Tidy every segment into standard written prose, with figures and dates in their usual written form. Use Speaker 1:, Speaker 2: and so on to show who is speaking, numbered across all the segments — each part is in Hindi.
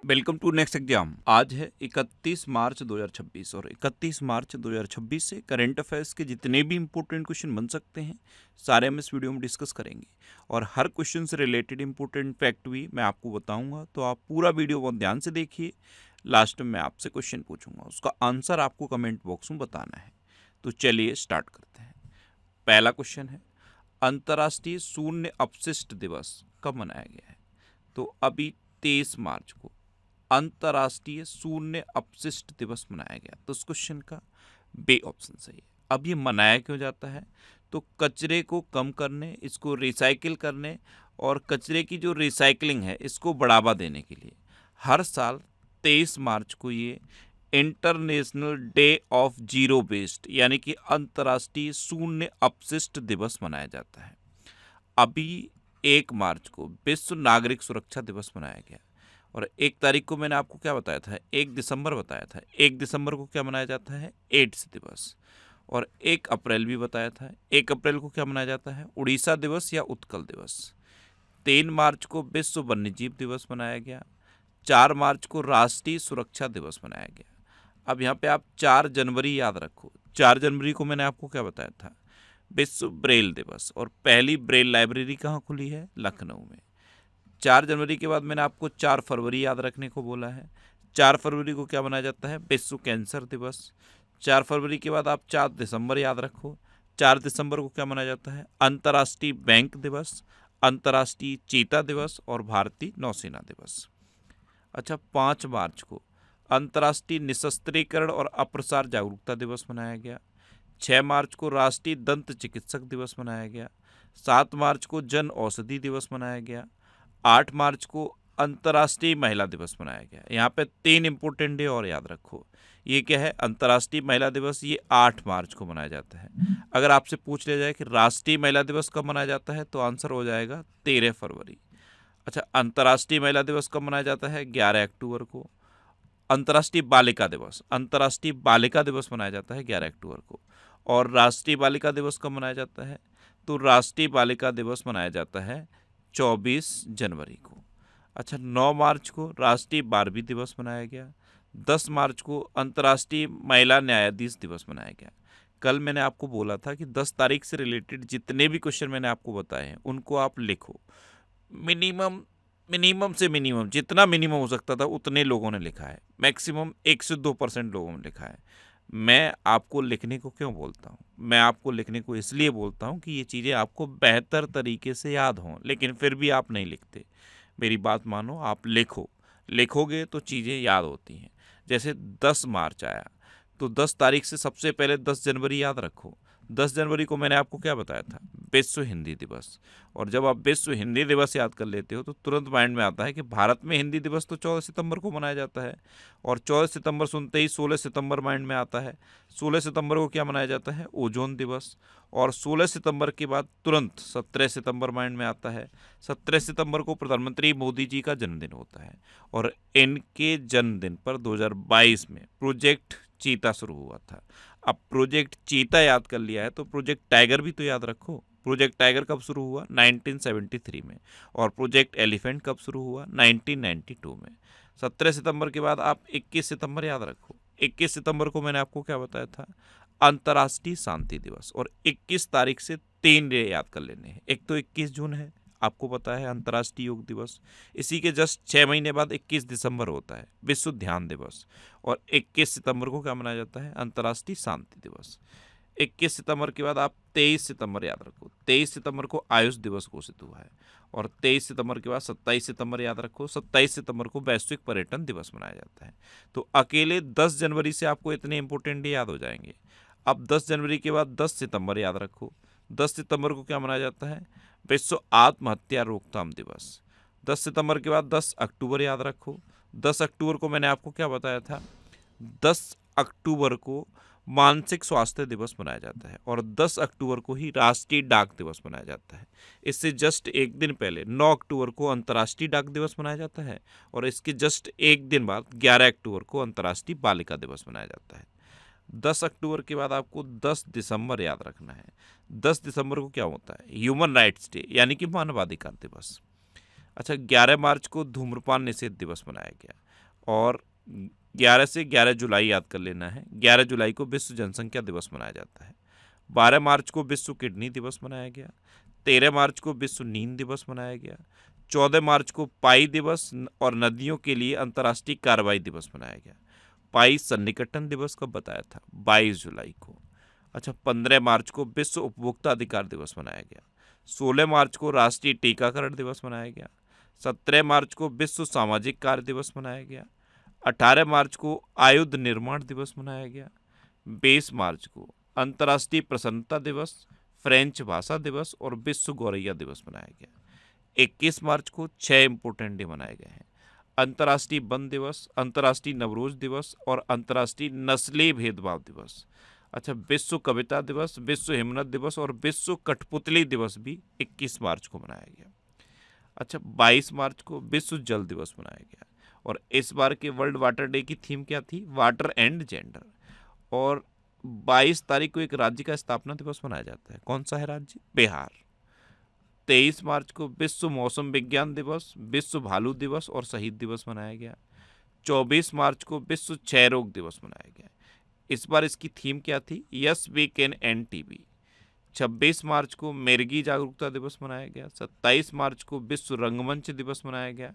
Speaker 1: Welcome to next exam. आज है 31 मार्च 2026 और 31 मार्च 2026 से करंट अफेयर्स के जितने भी इंपॉर्टेंट क्वेश्चन बन सकते हैं सारे हम इस वीडियो में डिस्कस करेंगे और हर क्वेश्चन से रिलेटेड इंपॉर्टेंट फैक्ट भी मैं आपको बताऊंगा। तो आप पूरा वीडियो बहुत ध्यान से देखिए। लास्ट में मैं आपसे क्वेश्चन पूछूंगा, उसका आंसर आपको कमेंट बॉक्स में बताना है। तो चलिए स्टार्ट करते हैं। पहला क्वेश्चन है, अंतर्राष्ट्रीय शून्य अपशिष्ट दिवस कब मनाया गया है? तो अभी 23 मार्च को अंतर्राष्ट्रीय शून्य अपशिष्ट दिवस मनाया गया। तो उस क्वेश्चन का बे ऑप्शन सही है। अब ये मनाया क्यों जाता है? तो कचरे को कम करने, इसको रिसाइकिल करने और कचरे की जो रिसाइकलिंग है इसको बढ़ावा देने के लिए हर साल 23 मार्च को ये international day of zero waste यानी कि अंतर्राष्ट्रीय शून्य अपशिष्ट दिवस मनाया जाता है। अभी 1 मार्च को विश्व नागरिक सुरक्षा दिवस मनाया गया और 1 तारीख को मैंने आपको क्या बताया था? 1 दिसंबर बताया था। 1 दिसंबर को क्या मनाया जाता है? एड्स दिवस। और 1 अप्रैल भी बताया था। 1 अप्रैल को क्या मनाया जाता है? उड़ीसा दिवस या उत्कल दिवस। 3 मार्च को विश्व वन्यजीव दिवस मनाया गया। 4 मार्च को राष्ट्रीय सुरक्षा दिवस मनाया गया। अब यहाँ पे आप 4 जनवरी याद रखो। 4 जनवरी को मैंने आपको क्या बताया था? विश्व ब्रेल दिवस। और पहली ब्रेल लाइब्रेरी कहाँ खुली है? लखनऊ में। 4 जनवरी के बाद मैंने आपको 4 फरवरी याद रखने को बोला है। 4 फरवरी को क्या मनाया जाता है? विश्व कैंसर दिवस। 4 फरवरी के बाद आप 4 दिसंबर याद रखो। 4 दिसंबर को क्या मनाया जाता है? अंतर्राष्ट्रीय बैंक दिवस, अंतर्राष्ट्रीय चीता दिवस और भारतीय नौसेना दिवस। अच्छा, 5 मार्च को अंतर्राष्ट्रीय निशस्त्रीकरण और अप्रसार जागरूकता दिवस मनाया गया। 6 मार्च को राष्ट्रीय दंत चिकित्सक दिवस मनाया गया। 7 मार्च को जन औषधि दिवस मनाया गया। 8 मार्च को अंतर्राष्ट्रीय महिला दिवस मनाया गया। यहाँ पे 3 इंपॉर्टेंट डे और याद रखो। ये क्या है? अंतर्राष्ट्रीय महिला दिवस, ये 8 मार्च को मनाया जाता है। अगर आपसे पूछ लिया जाए कि राष्ट्रीय महिला दिवस कब मनाया जाता है तो आंसर हो जाएगा 13 फरवरी। अच्छा, अंतर्राष्ट्रीय महिला दिवस कब मनाया जाता है? 11 अक्टूबर को। अंतर्राष्ट्रीय बालिका दिवस मनाया जाता है 11 अक्टूबर को। और राष्ट्रीय बालिका दिवस कब मनाया जाता है? तो राष्ट्रीय बालिका दिवस मनाया जाता है 24 जनवरी को। अच्छा, 9 मार्च को राष्ट्रीय बारहवीं दिवस मनाया गया। 10 मार्च को अंतर्राष्ट्रीय महिला न्यायाधीश दिवस मनाया गया। कल मैंने आपको बोला था कि 10 तारीख से रिलेटेड जितने भी क्वेश्चन मैंने आपको बताए हैं उनको आप लिखो। मिनिमम से मिनिमम जितना मिनिमम हो सकता था उतने लोगों ने लिखा है। मैक्सिमम 1 से 2% लोगों ने लिखा है। मैं आपको लिखने को क्यों बोलता हूँ? मैं आपको लिखने को इसलिए बोलता हूँ कि ये चीज़ें आपको बेहतर तरीके से याद हों, लेकिन फिर भी आप नहीं लिखते। मेरी बात मानो, आप लिखोगे तो चीज़ें याद होती हैं। जैसे 10 मार्च आया तो 10 तारीख से सबसे पहले 10 जनवरी याद रखो। 10 जनवरी को मैंने आपको क्या बताया था? विश्व हिंदी दिवस। और जब आप विश्व हिंदी दिवस याद कर लेते हो तो तुरंत माइंड में आता है कि भारत में हिंदी दिवस तो 14 सितंबर को मनाया जाता है। और 14 सितंबर सुनते ही 16 सितंबर माइंड में आता है। 16 सितंबर को क्या मनाया जाता है? ओजोन दिवस। और 16 सितंबर के बाद तुरंत 17 सितंबर माइंड में आता है। 17 सितंबर को प्रधानमंत्री मोदी जी का जन्मदिन होता है और इनके जन्मदिन पर 2022 में प्रोजेक्ट चीता शुरू हुआ था। अब प्रोजेक्ट चीता याद कर लिया है तो प्रोजेक्ट टाइगर भी तो याद रखो। प्रोजेक्ट टाइगर कब शुरू हुआ? 1973 में। और प्रोजेक्ट एलिफेंट कब शुरू हुआ? 1992 में। 17 सितंबर के बाद आप 21 सितंबर याद रखो। 21 सितंबर को मैंने आपको क्या बताया था? अंतर्राष्ट्रीय शांति दिवस। और 21 तारीख से 3 डे याद कर लेने हैं। एक तो 21 जून है, आपको पता है, अंतर्राष्ट्रीय योग दिवस। इसी के जस्ट 6 महीने बाद 21 दिसंबर होता है विश्व ध्यान दिवस। और 21 सितंबर को क्या मनाया जाता है? अंतर्राष्ट्रीय शांति दिवस। 21 सितंबर के बाद आप 23 सितंबर याद रखो। 23 सितंबर को आयुष दिवस घोषित हुआ है। और 23 सितंबर के बाद 27 सितंबर याद रखो। 27 सितंबर को वैश्विक पर्यटन दिवस मनाया जाता है। तो अकेले 10 जनवरी से आपको इतने इंपॉर्टेंट डे याद हो जाएंगे। अब 10 जनवरी के बाद 10 सितंबर याद रखो। 10 सितंबर को क्या मनाया जाता है? विश्व आत्महत्या रोकथाम दिवस। 10 सितंबर के बाद 10 अक्टूबर याद रखो। 10 अक्टूबर को मैंने आपको क्या बताया था? 10 अक्टूबर को मानसिक स्वास्थ्य दिवस मनाया जाता है और 10 अक्टूबर को ही राष्ट्रीय डाक दिवस मनाया जाता है। इससे जस्ट एक दिन पहले 9 अक्टूबर को अंतर्राष्ट्रीय डाक दिवस मनाया जाता है और इसके जस्ट एक दिन बाद 11 अक्टूबर को अंतर्राष्ट्रीय बालिका दिवस मनाया जाता है। 10 अक्टूबर के बाद आपको 10 दिसंबर याद रखना है। 10 दिसंबर को क्या होता है? ह्यूमन राइट्स डे यानी कि मानवाधिकार दिवस। अच्छा, 11 मार्च को धूम्रपान निषेध दिवस मनाया गया। और 11 से 11 जुलाई याद कर लेना है। 11 जुलाई को विश्व जनसंख्या दिवस मनाया जाता है। 12 मार्च को विश्व किडनी दिवस मनाया गया। 13 मार्च को विश्व नींद दिवस मनाया गया। 14 मार्च को पाई दिवस और नदियों के लिए अंतर्राष्ट्रीय कार्रवाई दिवस मनाया गया। पाई सन्निकटन दिवस कब बताया था? 22 जुलाई को। अच्छा, 15 मार्च को विश्व उपभोक्ता अधिकार दिवस मनाया गया। 16 मार्च को राष्ट्रीय टीकाकरण दिवस मनाया गया। 17 मार्च को विश्व सामाजिक कार्य दिवस मनाया गया। 18 मार्च को आयुध निर्माण दिवस मनाया गया। 20 मार्च को अंतर्राष्ट्रीय प्रसन्नता दिवस, फ्रेंच भाषा दिवस और विश्व गौरैया दिवस मनाया गया। 21 मार्च को 6 इंपोर्टेंट डे मनाए गए हैं। अंतर्राष्ट्रीय वन दिवस, अंतर्राष्ट्रीय नवरोज दिवस और अंतर्राष्ट्रीय नस्लीय भेदभाव दिवस। अच्छा, विश्व कविता दिवस, विश्व हिमनद दिवस और विश्व कठपुतली दिवस भी 21 मार्च को मनाया गया। अच्छा, 22 मार्च को विश्व जल दिवस मनाया गया। और इस बार के वर्ल्ड वाटर डे की थीम क्या थी? Water and gender. और 22 तारीख को एक राज्य का स्थापना दिवस मनाया जाता है। कौन सा है राज्य? बिहार। 23 मार्च को विश्व मौसम विज्ञान दिवस, विश्व भालू दिवस और शहीद दिवस मनाया गया। 24 मार्च को विश्व क्षय रोग दिवस मनाया गया। इस बार इसकी थीम क्या थी? Yes we can end TB. 26 मार्च को मिर्गी जागरूकता दिवस मनाया गया। 27 मार्च को विश्व रंगमंच दिवस मनाया गया।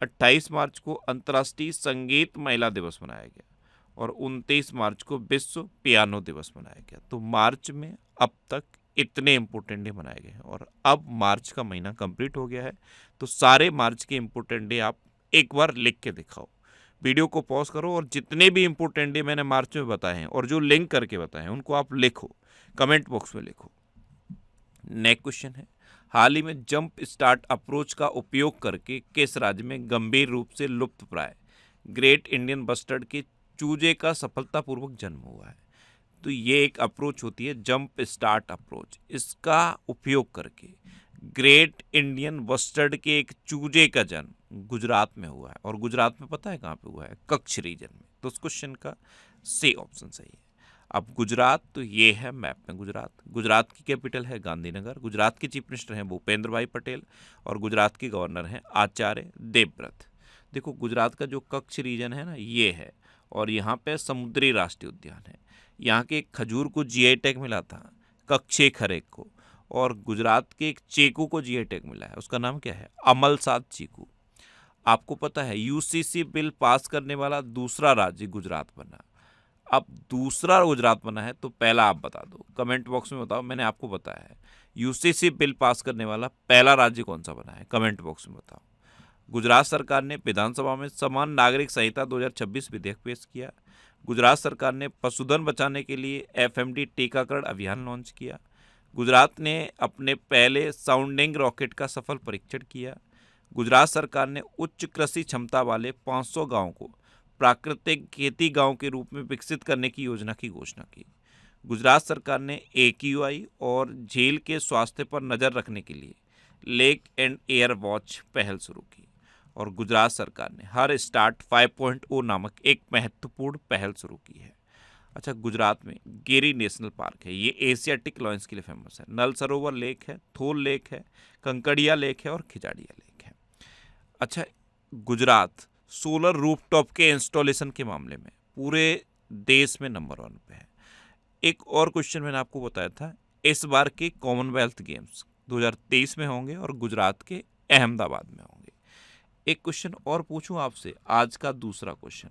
Speaker 1: 28 मार्च को अंतर्राष्ट्रीय संगीत महिला दिवस मनाया गया। और 29 मार्च को विश्व पियानो दिवस मनाया गया। तो मार्च में अब तक इतने इम्पोर्टेंट डे मनाए गए हैं और अब मार्च का महीना कंप्लीट हो गया है। तो सारे मार्च के इम्पोर्टेंट डे आप एक बार लिख के दिखाओ। वीडियो को पॉज करो और जितने भी इम्पोर्टेंट डे मैंने मार्च में बताए हैं और जो लिंक करके बताए हैं उनको आप लिखो, कमेंट बॉक्स में लिखो। नेक्स्ट क्वेश्चन है, हाल ही में जंप स्टार्ट अप्रोच का उपयोग करके किस राज्य में गंभीर रूप से लुप्त प्राय ग्रेट इंडियन बस्टर्ड के चूजे का सफलतापूर्वक जन्म हुआ है? तो ये एक अप्रोच होती है जंप स्टार्ट अप्रोच। इसका उपयोग करके ग्रेट इंडियन बस्टर्ड के एक चूजे का जन्म गुजरात में हुआ है। और गुजरात में पता है कहाँ पे हुआ है? कच्छ रीजन में। तो उस क्वेश्चन का सी ऑप्शन सही है। अब गुजरात, तो ये है मैप में गुजरात। गुजरात की कैपिटल है गांधीनगर। गुजरात के चीफ मिनिस्टर हैं भूपेंद्र भाई पटेल और गुजरात के गवर्नर हैं आचार्य देवव्रत। देखो, गुजरात का जो कच्छ रीजन है ना, ये है और यहाँ पे समुद्री राष्ट्रीय उद्यान है। यहाँ के खजूर को जीआई टैग मिला था, कच्छे खरेक को। और गुजरात के एक चीकू को जीआई टैग मिला है, उसका नाम क्या है? अमलसाद चीकू। आपको पता है यूसीसी बिल पास करने वाला दूसरा राज्य गुजरात बना। अब दूसरा गुजरात बना है तो पहला आप बता दो, कमेंट बॉक्स में बताओ। मैंने आपको बताया है यूसीसी बिल पास करने वाला पहला राज्य कौन सा बना है, कमेंट बॉक्स में बताओ। गुजरात सरकार ने विधानसभा में समान नागरिक संहिता 2026 विधेयक पेश किया। गुजरात सरकार ने पशुधन बचाने के लिए एफएमडी टीकाकरण अभियान लॉन्च किया। गुजरात ने अपने पहले साउंडिंग रॉकेट का सफल परीक्षण किया। गुजरात सरकार ने उच्च कृषि क्षमता वाले 500 गांवों को प्राकृतिक खेती गांव के रूप में विकसित करने की योजना की घोषणा की। गुजरात सरकार ने एक्यूआई और झील के स्वास्थ्य पर नज़र रखने के लिए लेक एंड एयर वॉच पहल शुरू की। और गुजरात सरकार ने हर स्टार्ट 5.0 नामक एक महत्वपूर्ण पहल शुरू की है। अच्छा, गुजरात में गिरी नेशनल पार्क है, ये एशियाटिक लॉयंस के लिए फेमस है। नल सरोवर लेक है, थोल लेक है, कंकड़िया लेक है और खिजाड़िया लेक है। अच्छा, गुजरात सोलर रूफटॉप के इंस्टॉलेशन के मामले में पूरे देश में नंबर 1 पे है। एक और क्वेश्चन मैंने आपको बताया था, इस बार के कॉमनवेल्थ गेम्स 2023 में होंगे और गुजरात के अहमदाबाद में होंगे। एक क्वेश्चन और पूछूं आपसे, आज का दूसरा क्वेश्चन,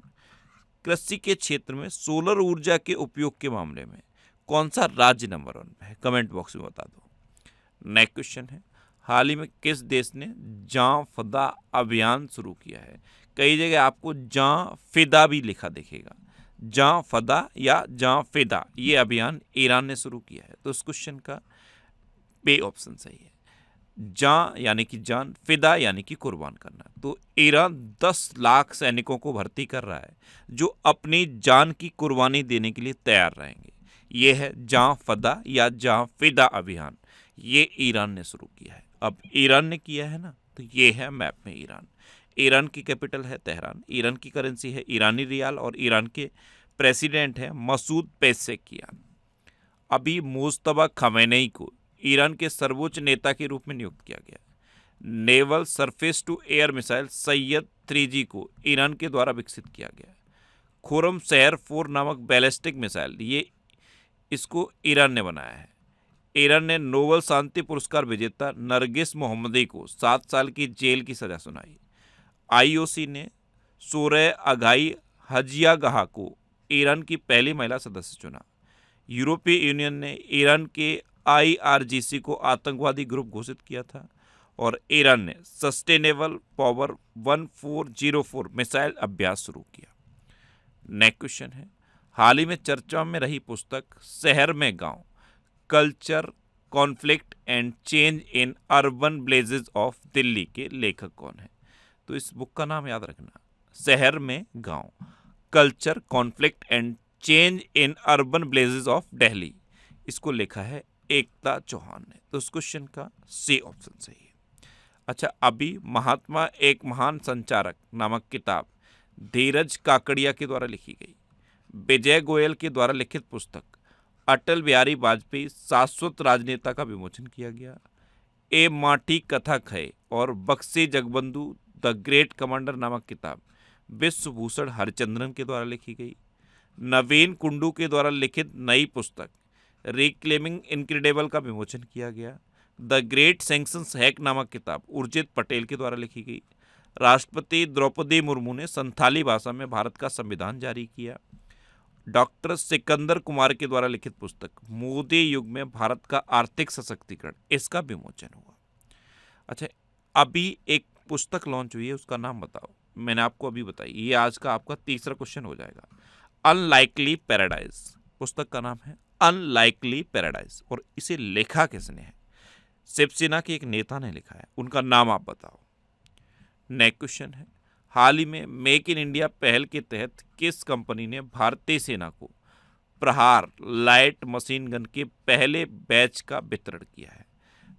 Speaker 1: कृषि के क्षेत्र में सोलर ऊर्जा के उपयोग के मामले में कौन सा राज्य नंबर 1 पे है, कमेंट बॉक्स में बता दो। नेक्स्ट क्वेश्चन है, हाल ही में किस देश ने जां फदा अभियान शुरू किया है? कई जगह आपको जां फिदा भी लिखा दिखेगा, जां फदा या जां फिदा, ये अभियान ईरान ने शुरू किया है। तो उस क्वेश्चन का बे ऑप्शन सही है। जान यानी कि जान, फिदा यानी कि कुर्बान करना। तो ईरान 10 लाख सैनिकों को भर्ती कर रहा है जो अपनी जान की कुर्बानी देने के लिए तैयार रहेंगे। ये है जां फदा या जां फिदा अभियान, ये ईरान ने शुरू किया है। अब ईरान ने किया है ना, तो ये है मैप में ईरान। ईरान की कैपिटल है तेहरान। ईरान की करेंसी है ईरानी रियाल और ईरान के प्रेसिडेंट हैं मसूद पेज़ेश्कियान। अभी मुज्तबा खमेनेई को ईरान के सर्वोच्च नेता के रूप में नियुक्त किया गया। Naval surface to air missile Sayyad 3G को ईरान के द्वारा विकसित किया गया। खुरम शहर 4 नामक बैलिस्टिक मिसाइल ये इसको ईरान ने बनाया है। ईरान ने नोबेल शांति पुरस्कार विजेता नरगिस मोहम्मदी को 7 साल की जेल की सजा सुनाई। IOC ने सोरह अगाई हजियागाह को ईरान की पहली महिला सदस्य चुना। यूरोपीय यूनियन ने ईरान के IRGC को आतंकवादी ग्रुप घोषित किया था और ईरान ने सस्टेनेबल पावर 1404 मिसाइल अभ्यास शुरू किया। नेक्स्ट क्वेश्चन है, हाल ही में चर्चा में रही पुस्तक शहर में गांव, culture, conflict and change in urban blazes of Delhi के लेखक कौन है? तो इस बुक का नाम याद रखना, शहर में गांव, culture, conflict and change in urban blazes of Delhi. इसको लिखा है एकता चौहान ने। तो इस क्वेश्चन का सी ऑप्शन सही है। अच्छा, अभी महात्मा एक महान संचारक नामक किताब धीरज काकड़िया के द्वारा लिखी गई। विजय गोयल के द्वारा लिखित पुस्तक अटल बिहारी वाजपेयी शाश्वत राजनेता का विमोचन किया गया। ए माटी कथक है और Buxi Jagabandhu the great commander नामक किताब विश्वभूषण हरिचंद्रन के द्वारा लिखी गई। नवीन कुंडू के द्वारा लिखित नई पुस्तक रिक्लेमिंग इनक्रेडिबल का विमोचन किया गया। द ग्रेट सैंक्शंस हैक नामक किताब उर्जित पटेल के द्वारा लिखी गई। राष्ट्रपति द्रौपदी मुर्मू ने संथाली भाषा में भारत का संविधान जारी किया। डॉक्टर सिकंदर कुमार के द्वारा लिखित पुस्तक मोदी युग में भारत का आर्थिक सशक्तिकरण, इसका विमोचन हुआ। अच्छा, अभी एक पुस्तक लॉन्च हुई है, उसका नाम बताओ। मैंने आपको अभी बताई, ये आज का आपका तीसरा क्वेश्चन हो जाएगा। अनलाइकली पैराडाइज, पुस्तक का नाम है अनलाइकली पैराडाइज। और इसे लिखा किसने है? शिवसेना के एक नेता ने लिखा है, उनका नाम आप बताओ। नेक्स्ट क्वेश्चन है, हाल ही में मेक इन इंडिया पहल के तहत किस कंपनी ने भारतीय सेना को प्रहार लाइट मशीन गन के पहले बैच का वितरण किया है?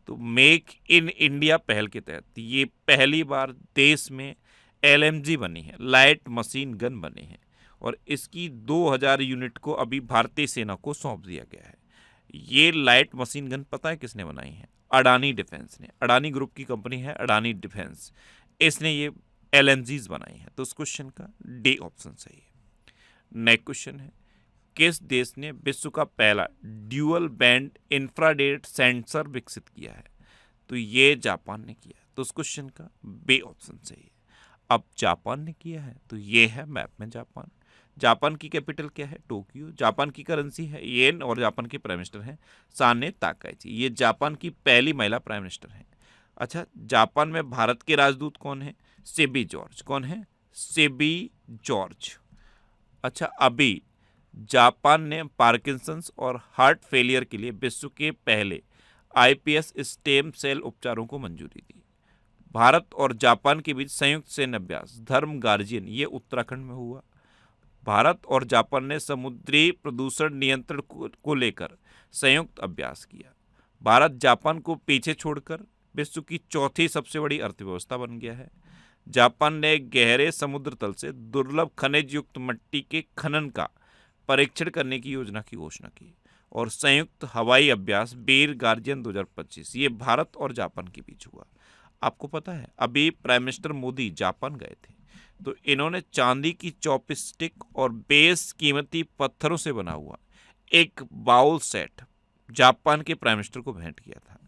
Speaker 1: तो मेक इन इंडिया पहल के तहत ये पहली बार देश में LMG बनी है, लाइट मशीन गन बने हैं, और इसकी 2000 यूनिट को अभी भारतीय सेना को सौंप दिया गया है। ये लाइट मशीन गन पता है किसने बनाई है? अडानी डिफेंस ने। अडानी ग्रुप की कंपनी है अडानी डिफेंस, इसने ये LMGs बनाई है। तो उस क्वेश्चन का डी ऑप्शन सही है। नेक्स्ट क्वेश्चन है, किस देश ने विश्व का पहला ड्यूअल बैंड इंफ्रारेड सेंसर विकसित किया है? तो ये जापान ने किया। तो उस क्वेश्चन का बी ऑप्शन सही है। अब जापान ने किया है तो ये है मैप में जापान। जापान की कैपिटल क्या है? टोक्यो। जापान की करेंसी है येन और जापान के प्राइम मिनिस्टर हैं साने ताकाइची। ये जापान की पहली महिला प्राइम मिनिस्टर हैं। अच्छा, जापान में भारत के राजदूत कौन है? सेबी जॉर्ज। कौन है? सेबी जॉर्ज। अच्छा, अभी जापान ने पार्किंसंस और हार्ट फेलियर के लिए विश्व के पहले iPS स्टेम सेल उपचारों को मंजूरी दी। भारत और जापान के बीच संयुक्त सैन्य अभ्यास धर्म गार्जियन, ये उत्तराखंड में हुआ। भारत और जापान ने समुद्री प्रदूषण नियंत्रण को लेकर संयुक्त अभ्यास किया। भारत जापान को पीछे छोड़कर विश्व की चौथी सबसे बड़ी अर्थव्यवस्था बन गया है। जापान ने गहरे समुद्र तल से दुर्लभ खनिज युक्त मिट्टी के खनन का परीक्षण करने की योजना की घोषणा की। और संयुक्त हवाई अभ्यास वीर गार्जियन 2025 ये भारत और जापान के बीच हुआ। आपको पता है अभी प्राइम मिनिस्टर मोदी जापान गए थे तो इन्होंने चांदी की चॉपस्टिक और बेस कीमती पत्थरों से बना हुआ एक बाउल सेट जापान के प्राइम मिनिस्टर को भेंट किया था।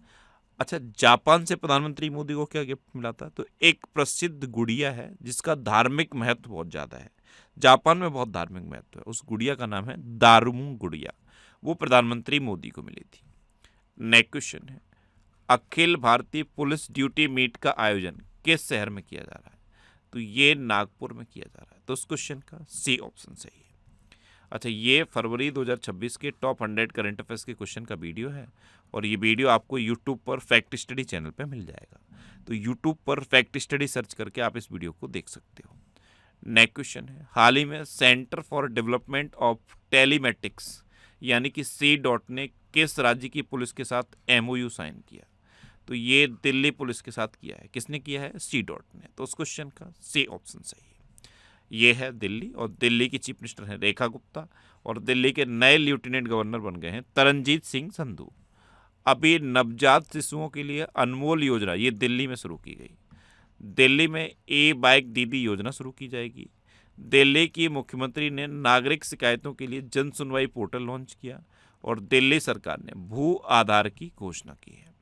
Speaker 1: अच्छा, जापान से प्रधानमंत्री मोदी को क्या गिफ्ट मिला था? तो एक प्रसिद्ध गुड़िया है जिसका धार्मिक महत्व बहुत ज़्यादा है। जापान में बहुत धार्मिक महत्व है। उस गुड़िया का नाम है दारुमू गुड़िया, वो प्रधानमंत्री मोदी को मिली थी। नेक्स्ट क्वेश्चन है, Akhil Bharatiya police duty meet का आयोजन किस शहर में किया जा रहा है? तो ये नागपुर में किया जा रहा है। तो उस क्वेश्चन का सी ऑप्शन सही है। अच्छा, ये फरवरी 2026 के टॉप 100 करंट अफेयर्स के क्वेश्चन का वीडियो है और ये वीडियो आपको यूट्यूब पर फैक्ट स्टडी चैनल पे मिल जाएगा। तो यूट्यूब पर फैक्ट स्टडी सर्च करके आप इस वीडियो को देख सकते हो। नेक्स्ट क्वेश्चन है, हाल ही में centre for development of telematics यानी कि C.DOT ने किस राज्य की पुलिस के साथ MOU साइन किया? तो ये दिल्ली पुलिस के साथ किया है। किसने किया है? C.DOT ने। तो उस क्वेश्चन का सी ऑप्शन सही है। ये है दिल्ली और दिल्ली की चीफ मिनिस्टर हैं रेखा गुप्ता और दिल्ली के नए लेफ्टिनेंट गवर्नर बन गए हैं तरनजीत सिंह संधू। अभी नवजात शिशुओं के लिए अनमोल योजना ये दिल्ली में शुरू की गई। दिल्ली में ए बाइक दीदी योजना शुरू की जाएगी। दिल्ली की मुख्यमंत्री ने नागरिक शिकायतों के लिए जन सुनवाई पोर्टल लॉन्च किया और दिल्ली सरकार ने भू आधार की घोषणा की है।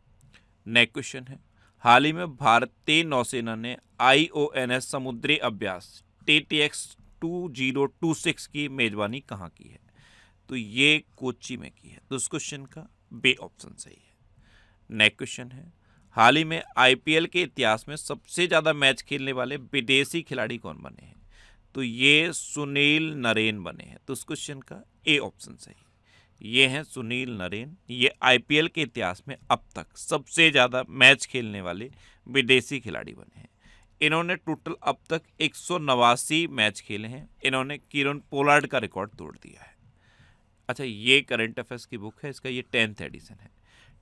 Speaker 1: नेक्स्ट क्वेश्चन है, हाल ही में भारतीय नौसेना ने IONS समुद्री अभ्यास TTX 2026 की मेजबानी कहाँ की है? तो ये कोच्चि में की है। तो इस क्वेश्चन का बी ऑप्शन सही है। नेक्स्ट क्वेश्चन है, हाल ही में IPL के इतिहास में सबसे ज़्यादा मैच खेलने वाले विदेशी खिलाड़ी कौन बने हैं? तो ये सुनील नरेन बने हैं। तो इस क्वेश्चन का ए ऑप्शन सही है। ये हैं सुनील नरेन। ये IPL के इतिहास में अब तक सबसे ज़्यादा मैच खेलने वाले विदेशी खिलाड़ी बने हैं। इन्होंने टोटल अब तक 189 मैच खेले हैं। इन्होंने किरण पोलार्ड का रिकॉर्ड तोड़ दिया है। अच्छा, ये करंट अफेयर्स की बुक है, इसका ये 10th एडिशन है।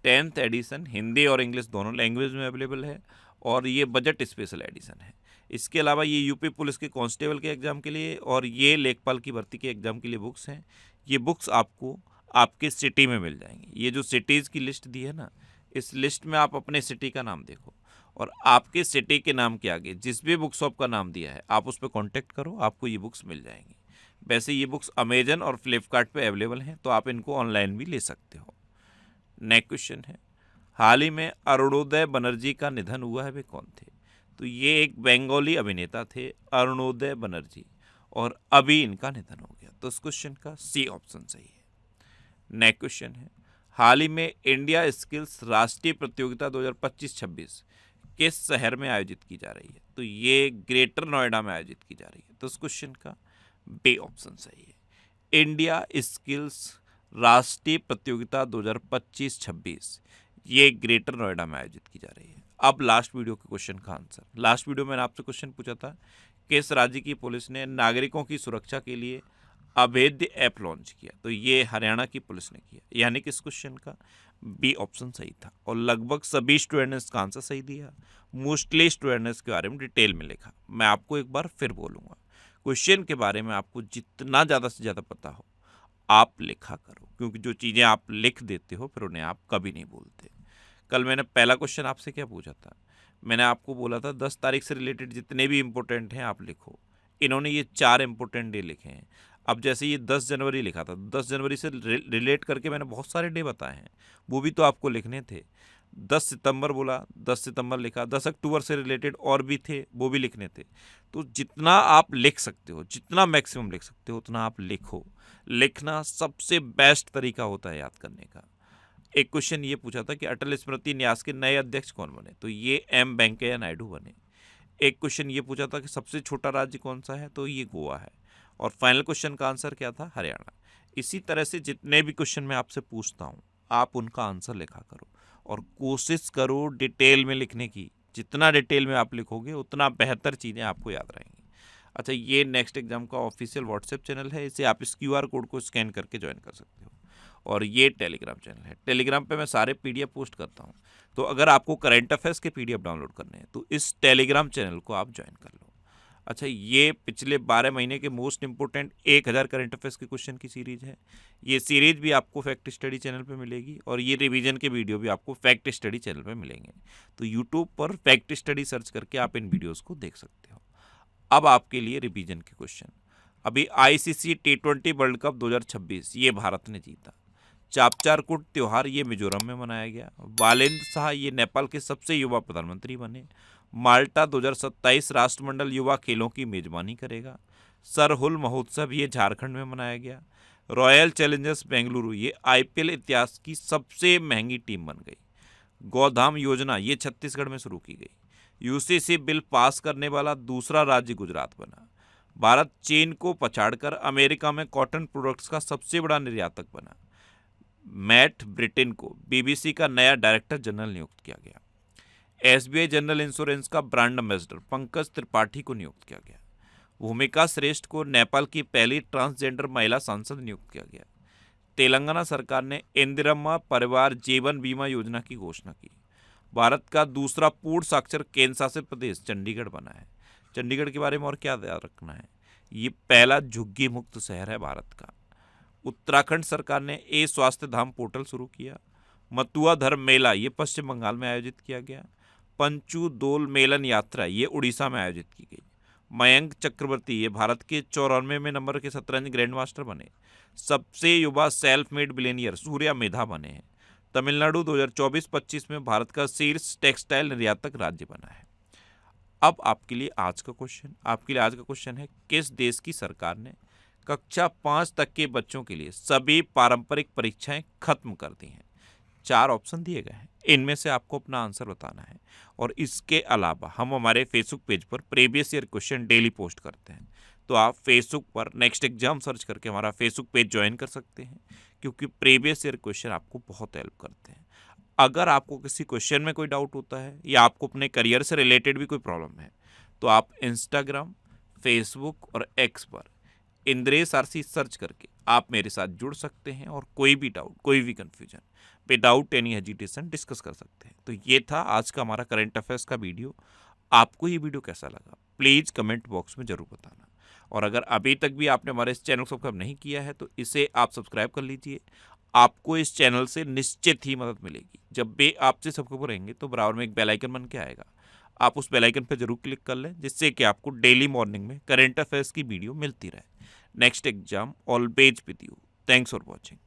Speaker 1: 10th एडिशन हिंदी और इंग्लिश दोनों लैंग्वेज में अवेलेबल है और ये बजट स्पेशल एडिशन है। इसके अलावा ये यूपी पुलिस के कांस्टेबल के एग्ज़ाम के लिए और ये लेखपाल की भर्ती के एग्ज़ाम के लिए बुक्स हैं। ये बुक्स आपको आपके सिटी में मिल जाएंगी। ये जो सिटीज़ की लिस्ट दी है ना, इस लिस्ट में आप अपने सिटी का नाम देखो और आपके सिटी के नाम के आगे जिस भी बुक शॉप का नाम दिया है आप उस पर कॉन्टैक्ट करो, आपको ये बुक्स मिल जाएंगी। वैसे ये बुक्स अमेजन और फ्लिपकार्ट पे अवेलेबल हैं, तो आप इनको ऑनलाइन भी ले सकते हो। नेक्स्ट क्वेश्चन है, हाल ही में अरुणोदय बनर्जी का निधन हुआ है, वे कौन थे? तो ये एक बंगाली अभिनेता थे अरुणोदय बनर्जी और अभी इनका निधन हो गया। तो इस क्वेश्चन का सी ऑप्शन सही है। नेक्स्ट क्वेश्चन है, हाल ही में इंडिया स्किल्स राष्ट्रीय प्रतियोगिता 2025-26 किस शहर में आयोजित की जा रही है? तो ये ग्रेटर नोएडा में आयोजित की जा रही है। तो इस क्वेश्चन का बी ऑप्शन सही है। इंडिया स्किल्स राष्ट्रीय प्रतियोगिता 2025-26 ये ग्रेटर नोएडा में आयोजित की जा रही है। अब लास्ट वीडियो के क्वेश्चन का आंसर। लास्ट वीडियो में मैंने आपसे क्वेश्चन पूछा था, किस राज्य की पुलिस ने नागरिकों की सुरक्षा के लिए अभेद्य ऐप लॉन्च किया? तो ये हरियाणा की पुलिस ने किया, यानी कि इस क्वेश्चन का बी ऑप्शन सही था और लगभग सभी स्टूडेंट ने इसका आंसर सही दिया। मोस्टली स्टूडेंट ने इसके बारे में डिटेल में लिखा। मैं आपको एक बार फिर बोलूँगा, क्वेश्चन के बारे में आपको जितना ज़्यादा से ज़्यादा पता हो आप लिखा करो, क्योंकि जो चीज़ें आप लिख देते हो फिर उन्हें आप कभी नहीं भूलते। कल मैंने पहला क्वेश्चन आपसे क्या पूछा था? मैंने आपको बोला था 10 तारीख से रिलेटेड जितने भी इम्पोर्टेंट हैं आप लिखो। इन्होंने ये 4 इम्पोर्टेंट डे लिखे हैं। अब जैसे ये 10 जनवरी लिखा था, 10 जनवरी से रिलेट करके मैंने बहुत सारे डे बताए हैं, वो भी तो आपको लिखने थे। 10 सितंबर बोला, 10 सितंबर लिखा। 10 अक्टूबर से रिलेटेड और भी थे, वो भी लिखने थे। तो जितना आप लिख सकते हो, जितना मैक्सिमम लिख सकते हो उतना आप लिखो। लिखना सबसे बेस्ट तरीका होता है याद करने का। एक क्वेश्चन ये पूछा था कि अटल स्मृति न्यास के नए अध्यक्ष कौन बने? तो ये M वेंकैया नायडू बने। एक क्वेश्चन ये पूछा था कि सबसे छोटा राज्य कौन सा है? तो ये गोवा है। और फाइनल क्वेश्चन का आंसर क्या था? हरियाणा। इसी तरह से जितने भी क्वेश्चन मैं आपसे पूछता हूँ आप उनका आंसर लिखा करो और कोशिश करो डिटेल में लिखने की। जितना डिटेल में आप लिखोगे उतना बेहतर चीज़ें आपको याद रहेंगी। अच्छा, ये नेक्स्ट एग्जाम का ऑफिशियल व्हाट्सएप चैनल है, इसे आप इस QR कोड को स्कैन करके ज्वाइन कर सकते हो। और ये टेलीग्राम चैनल है, टेलीग्राम पे मैं सारे PDF पोस्ट करता हूँ। तो अगर आपको करंट अफेयर्स के PDF डाउनलोड करने हैं तो इस टेलीग्राम चैनल को आप ज्वाइन कर लो। अच्छा, ये पिछले 12 महीने के मोस्ट इंपोर्टेंट 1000 करंट अफेयर्स के क्वेश्चन की सीरीज है। ये सीरीज भी आपको फैक्ट स्टडी चैनल पे मिलेगी और ये रिवीजन के वीडियो भी आपको फैक्ट स्टडी चैनल पे मिलेंगे। तो यूट्यूब पर फैक्ट स्टडी सर्च करके आप इन वीडियोज़ को देख सकते हो। अब आपके लिए रिवीजन के क्वेश्चन। अभी ICC T20 वर्ल्ड कप 2026 ये भारत ने जीता। चापचारकुट त्यौहार ये मिजोरम में मनाया गया। वालेंद्र शाह ये नेपाल के सबसे युवा प्रधानमंत्री बने। माल्टा 2027 राष्ट्रमंडल युवा खेलों की मेजबानी करेगा। सरहुल महोत्सव ये झारखंड में मनाया गया। रॉयल चैलेंजर्स बेंगलुरु ये IPL इतिहास की सबसे महंगी टीम बन गई। गौधाम योजना ये छत्तीसगढ़ में शुरू की गई। UCC बिल पास करने वाला दूसरा राज्य गुजरात बना। भारत चीन को पछाड़कर अमेरिका में कॉटन प्रोडक्ट्स का सबसे बड़ा निर्यातक बना। मैट ब्रिटेन को BBC का नया डायरेक्टर जनरल नियुक्त किया गया। SBI जनरल इंश्योरेंस का ब्रांड एम्बेसडर पंकज त्रिपाठी को नियुक्त किया गया। भूमिका श्रेष्ठ को नेपाल की पहली ट्रांसजेंडर महिला सांसद नियुक्त किया गया। तेलंगाना सरकार ने इंदिरम्मा परिवार जीवन बीमा योजना की घोषणा की। भारत का दूसरा पूर्ण साक्षर केंद्र शासित प्रदेश चंडीगढ़ बना है। चंडीगढ़ के बारे में और क्या याद रखना है, ये पहला झुग्गी मुक्त शहर है भारत का। उत्तराखंड सरकार ने स्वास्थ्य धाम पोर्टल शुरू किया। मतुआ धर्म मेला ये पश्चिम बंगाल में आयोजित किया गया। पंचू दोल मेलन यात्रा ये उड़ीसा में आयोजित की गई। मयंक चक्रवर्ती ये भारत के 94वें नंबर के शतरंज ग्रैंड मास्टर बने। सबसे युवा सेल्फ मेड बिलियनियर सूर्या मेधा बने हैं। तमिलनाडु 2024-25 में भारत का शीर्ष टेक्सटाइल निर्यातक राज्य बना है। अब आपके लिए आज का क्वेश्चन है, किस देश की सरकार ने कक्षा 5 तक के बच्चों के लिए सभी पारंपरिक परीक्षाएं खत्म कर दी हैं? 4 ऑप्शन दिए गए हैं, इनमें से आपको अपना आंसर बताना है। और इसके अलावा हम हमारे फेसबुक पेज पर previous year question daily post करते हैं, तो आप फेसबुक पर नेक्स्ट एग्जाम सर्च करके हमारा फेसबुक पेज ज्वाइन कर सकते हैं, क्योंकि प्रीवियस ईयर क्वेश्चन आपको बहुत हेल्प करते हैं। अगर आपको किसी क्वेश्चन में कोई डाउट होता है या आपको अपने करियर से रिलेटेड भी कोई प्रॉब्लम है, तो आप इंस्टाग्राम, फेसबुक और एक्स पर इंद्रेश आरसी सर्च करके आप मेरे साथ जुड़ सकते हैं और कोई भी डाउट, कोई भी confusion without any hesitation discuss कर सकते हैं। तो ये था आज का हमारा करंट अफेयर्स का वीडियो। आपको ये वीडियो कैसा लगा प्लीज़ कमेंट बॉक्स में ज़रूर बताना। और अगर अभी तक भी आपने हमारे इस चैनल को सब्सक्राइब नहीं किया है तो इसे आप सब्सक्राइब कर लीजिए। आपको इस चैनल से निश्चित ही मदद मिलेगी। जब भी आपसे सब्सक्राइब रहेंगे तो बराबर में एक बेल आइकन बन के आएगा, आप उस बेल आइकन पर जरूर क्लिक कर लें, जिससे कि आपको डेली मॉर्निंग में करंट अफेयर्स की वीडियो मिलती रहे। Next exam always with you. Thanks for watching.